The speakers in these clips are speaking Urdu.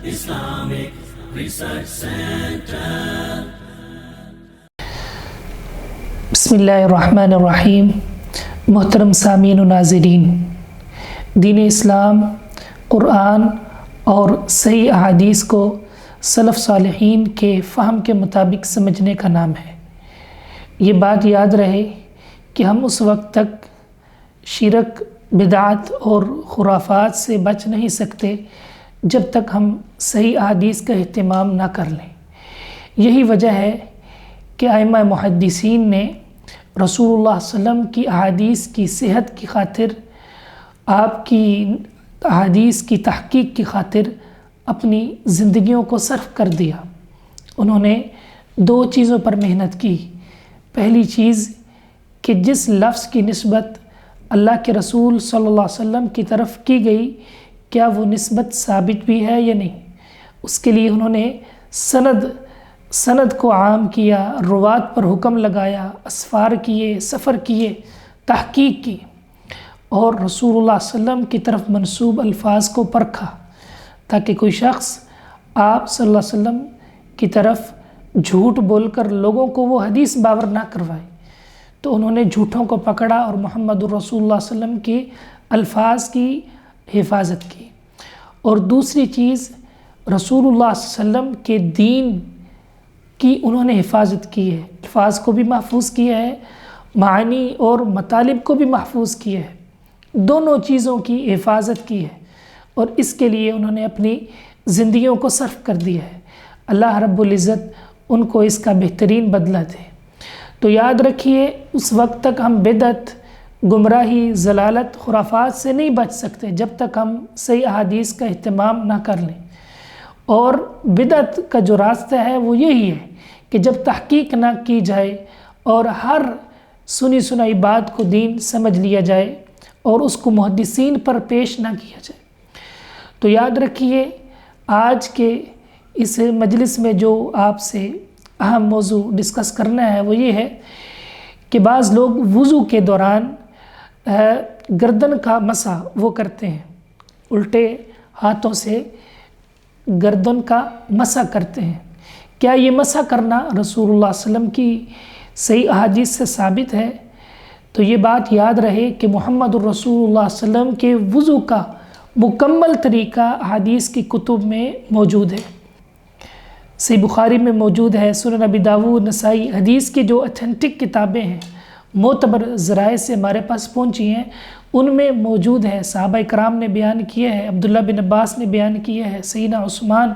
Islamic Research Center. بسم اللہ الرحمن الرحیم. محترم سامعین و ناظرین، دین اسلام قرآن اور صحیح احادیث کو سلف صالحین کے فہم کے مطابق سمجھنے کا نام ہے. یہ بات یاد رہے کہ ہم اس وقت تک شرک، بدعت اور خرافات سے بچ نہیں سکتے جب تک ہم صحیح احادیث کا اہتمام نہ کر لیں. یہی وجہ ہے کہ ائمہ محدثین نے رسول اللہ صلی اللہ علیہ وسلم کی احادیث کی صحت کی خاطر، آپ کی احادیث کی تحقیق کی خاطر اپنی زندگیوں کو صرف کر دیا. انہوں نے دو چیزوں پر محنت کی. پہلی چیز کہ جس لفظ کی نسبت اللہ کے رسول صلی اللہ علیہ وسلم کی طرف کی گئی، کیا وہ نسبت ثابت بھی ہے یا نہیں. اس کے لیے انہوں نے سند کو عام کیا، روات پر حکم لگایا، اسفار کیے، سفر کیے، تحقیق کی، اور رسول اللہ صلی اللہ علیہ وسلم کی طرف منسوب الفاظ کو پرکھا تاکہ کوئی شخص آپ صلی اللہ علیہ وسلم کی طرف جھوٹ بول کر لوگوں کو وہ حدیث باور نہ کروائے. تو انہوں نے جھوٹوں کو پکڑا اور محمد الرسول اللہ صلی اللہ علیہ وسلم کے الفاظ کی حفاظت کی. اور دوسری چیز، رسول اللہ صلی اللہ علیہ وسلم کے دین کی انہوں نے حفاظت کی ہے. الفاظ کو بھی محفوظ کیا ہے، معانی اور مطالب کو بھی محفوظ کیا ہے. دونوں چیزوں کی حفاظت کی ہے اور اس کے لیے انہوں نے اپنی زندگیوں کو صرف کر دیا ہے. اللہ رب العزت ان کو اس کا بہترین بدلہ دے. تو یاد رکھیے، اس وقت تک ہم بدعت، گمراہی، ضلالت، خرافات سے نہیں بچ سکتے جب تک ہم صحیح احادیث کا اہتمام نہ کر لیں. اور بدعت کا جو راستہ ہے وہ یہی ہے کہ جب تحقیق نہ کی جائے اور ہر سنی سنائی بات کو دین سمجھ لیا جائے اور اس کو محدثین پر پیش نہ کیا جائے. تو یاد رکھیے، آج کے اس مجلس میں جو آپ سے اہم موضوع ڈسکس کرنا ہے وہ یہ ہے کہ بعض لوگ وضو کے دوران گردن کا مسح وہ کرتے ہیں، الٹے ہاتھوں سے گردن کا مسح کرتے ہیں. کیا یہ مسح کرنا رسول اللہ صلی اللہ علیہ وسلم کی صحیح احادیث سے ثابت ہے؟ تو یہ بات یاد رہے کہ محمد الرسول اللہ صلی اللہ علیہ وسلم کے وضو کا مکمل طریقہ احادیث کی کتب میں موجود ہے. صحیح بخاری میں موجود ہے، سنن ابی داؤد، نسائی. حدیث کی جو اتھینٹک کتابیں ہیں، معتبر ذرائع سے ہمارے پاس پہنچی ہیں، ان میں موجود ہے. صحابہ کرام نے بیان کیا ہے، عبداللہ بن عباس نے بیان کیا ہے، سیدنا عثمان،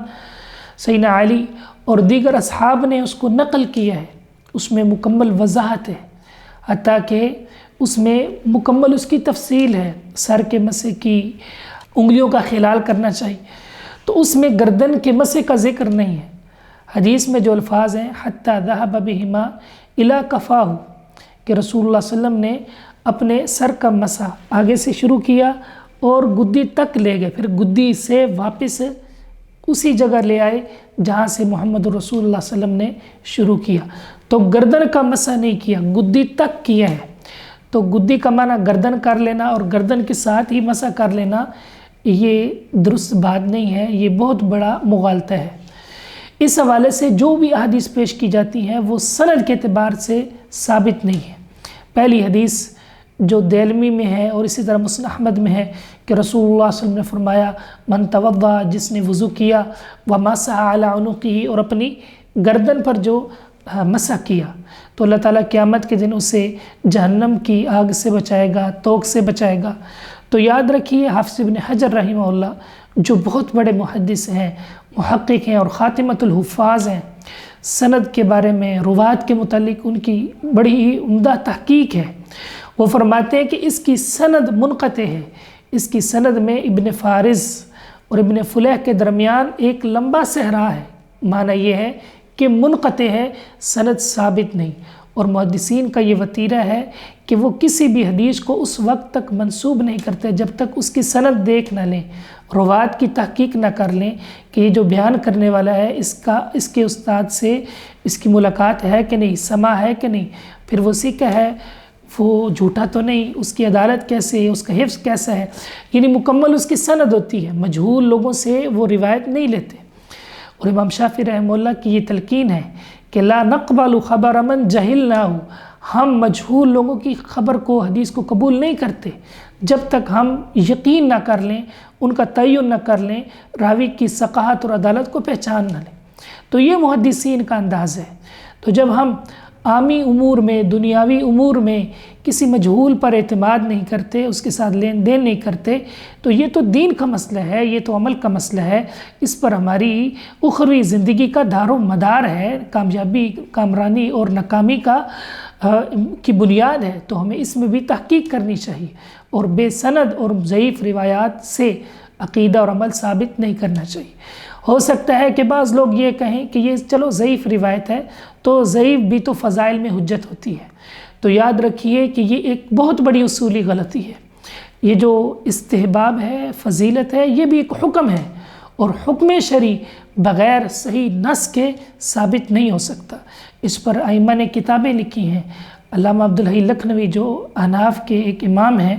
سیدنا علی اور دیگر اصحاب نے اس کو نقل کیا ہے. اس میں مکمل وضاحت ہے، حتیٰ کہ اس میں مکمل اس کی تفصیل ہے. سر کے مسح کی، انگلیوں کا خلال کرنا چاہیے. تو اس میں گردن کے مسح کا ذکر نہیں ہے. حدیث میں جو الفاظ ہیں، حتیٰ ذهب بهما الى کفاہ، کہ رسول اللہ صلی اللہ علیہ وسلم نے اپنے سر کا مسح آگے سے شروع کیا اور گدی تک لے گئے، پھر گدی سے واپس اسی جگہ لے آئے جہاں سے محمد رسول اللہ صلی اللہ علیہ وسلم نے شروع کیا. تو گردن کا مسح نہیں کیا، گدی تک کیا ہے. تو گدی کا معنی گردن کر لینا اور گردن کے ساتھ ہی مسح کر لینا، یہ درست بات نہیں ہے، یہ بہت بڑا مغالطہ ہے. اس حوالے سے جو بھی احادیث پیش کی جاتی ہیں وہ سند کے اعتبار سے ثابت نہیں ہے. پہلی حدیث جو دیلمی میں ہے اور اسی طرح مسند احمد میں ہے کہ رسول اللہ صلی اللہ علیہ وسلم نے فرمایا، من توضا، جس نے وضو کیا، ومسح علی عنقہ، اور اپنی گردن پر جو مسح کیا، تو اللہ تعالیٰ قیامت کے دن اسے جہنم کی آگ سے بچائے گا، توک سے بچائے گا. تو یاد رکھیے، حافظ ابن حجر رحمہ اللہ جو بہت بڑے محدث ہیں، محقق ہیں اور خاتمۃ الحفاظ ہیں، سند کے بارے میں، روات کے متعلق ان کی بڑی ہی عمدہ تحقیق ہے. وہ فرماتے ہیں کہ اس کی سند منقطع ہے. اس کی سند میں ابن فارز اور ابن فلیح کے درمیان ایک لمبا صحرا ہے. معنی یہ ہے کہ منقطع ہے، سند ثابت نہیں. اور محدثین کا یہ وتیرہ ہے کہ وہ کسی بھی حدیث کو اس وقت تک منسوب نہیں کرتے جب تک اس کی سند دیکھ نہ لیں، روات کی تحقیق نہ کر لیں کہ یہ جو بیان کرنے والا ہے اس کے استاد سے اس کی ملاقات ہے کہ نہیں، سماع ہے کہ نہیں، پھر وہ سکہ ہے، وہ جھوٹا تو نہیں، اس کی عدالت کیسے ہے، اس کا حفظ کیسا ہے، یعنی مکمل اس کی سند ہوتی ہے، مجہول لوگوں سے وہ روایت نہیں لیتے۔ اور امام شافعی رحمہ اللہ کی یہ تلقین ہے کہ لا نقبل خبر من جہلناہ، ہم مجہول لوگوں کی خبر کو، حدیث کو قبول نہیں کرتے جب تک ہم یقین نہ کر لیں، ان کا تعین نہ کر لیں، راوی کی ثقافت اور عدالت کو پہچان نہ لیں۔ تو یہ محدثین کا انداز ہے۔ تو جب ہم عامی امور میں، دنیاوی امور میں کسی مجہول پر اعتماد نہیں کرتے، اس کے ساتھ لین دین نہیں کرتے، تو یہ تو دین کا مسئلہ ہے، یہ تو عمل کا مسئلہ ہے، اس پر ہماری اخروی زندگی کا دار و مدار ہے، کامیابی، کامرانی اور ناکامی کی بنیاد ہے۔ تو ہمیں اس میں بھی تحقیق کرنی چاہیے اور بے سند اور ضعیف روایات سے عقیدہ اور عمل ثابت نہیں کرنا چاہیے۔ ہو سکتا ہے کہ بعض لوگ یہ کہیں کہ یہ چلو ضعیف روایت ہے، تو ضعیف بھی تو فضائل میں حجت ہوتی ہے۔ تو یاد رکھیے کہ یہ ایک بہت بڑی اصولی غلطی ہے۔ یہ جو استحباب ہے، فضیلت ہے، یہ بھی ایک حکم ہے، اور حکم شرعی بغیر صحیح نص کے ثابت نہیں ہو سکتا۔ اس پر ائمہ نے کتابیں لکھی ہیں۔ علامہ عبدالحی لکھنوی جو احناف کے ایک امام ہیں،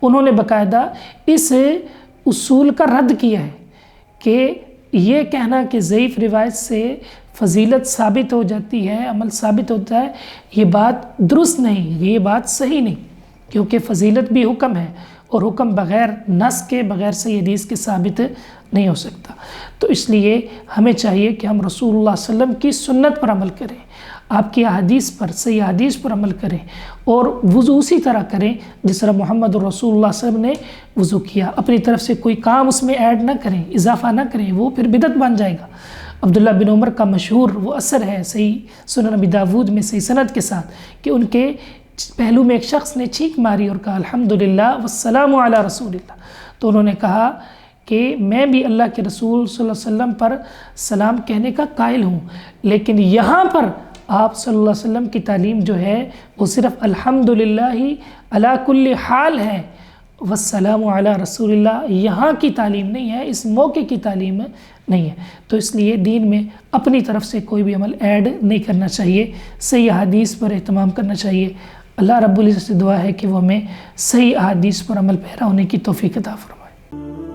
انہوں نے باقاعدہ اس اصول کا رد کیا ہے کہ یہ کہنا کہ ضعیف روایت سے فضیلت ثابت ہو جاتی ہے، عمل ثابت ہوتا ہے، یہ بات درست نہیں، یہ بات صحیح نہیں، کیونکہ فضیلت بھی حکم ہے، اور حکم بغیر نص کے، بغیر صحیح حدیث کے ثابت نہیں ہو سکتا۔ تو اس لیے ہمیں چاہیے کہ ہم رسول اللہ صلی اللہ علیہ وسلم کی سنت پر عمل کریں، آپ کی احادیث پر، صحیح حدیث پر عمل کریں، اور وضو اسی طرح کریں جس طرح محمد رسول اللہ صلی اللہ علیہ وسلم نے وضو کیا۔ اپنی طرف سے کوئی کام اس میں ایڈ نہ کریں، اضافہ نہ کریں، وہ پھر بدعت بن جائے گا۔ عبداللہ بن عمر کا مشہور وہ اثر ہے صحیح سنن ابی داود میں صحیح سند کے ساتھ، کہ ان کے پہلو میں ایک شخص نے چھینک ماری اور کہا الحمدللہ والسلام علی رسول اللہ، تو انہوں نے کہا کہ میں بھی اللہ کے رسول صلی اللہ علیہ وسلم پر سلام کہنے کا قائل ہوں، لیکن یہاں پر آپ صلی اللہ علیہ وسلم کی تعلیم جو ہے وہ صرف الحمدللہ علی کل حال ہے، والسلام علی رسول اللہ یہاں کی تعلیم نہیں ہے، اس موقع کی تعلیم نہیں ہے۔ تو اس لیے دین میں اپنی طرف سے کوئی بھی عمل ایڈ نہیں کرنا چاہیے، صحیح حدیث پر اہتمام کرنا چاہیے۔ اللہ رب العزت سے دعا ہے کہ وہ ہمیں صحیح احادیث پر عمل پیرا ہونے کی توفیق عطا فرمائے۔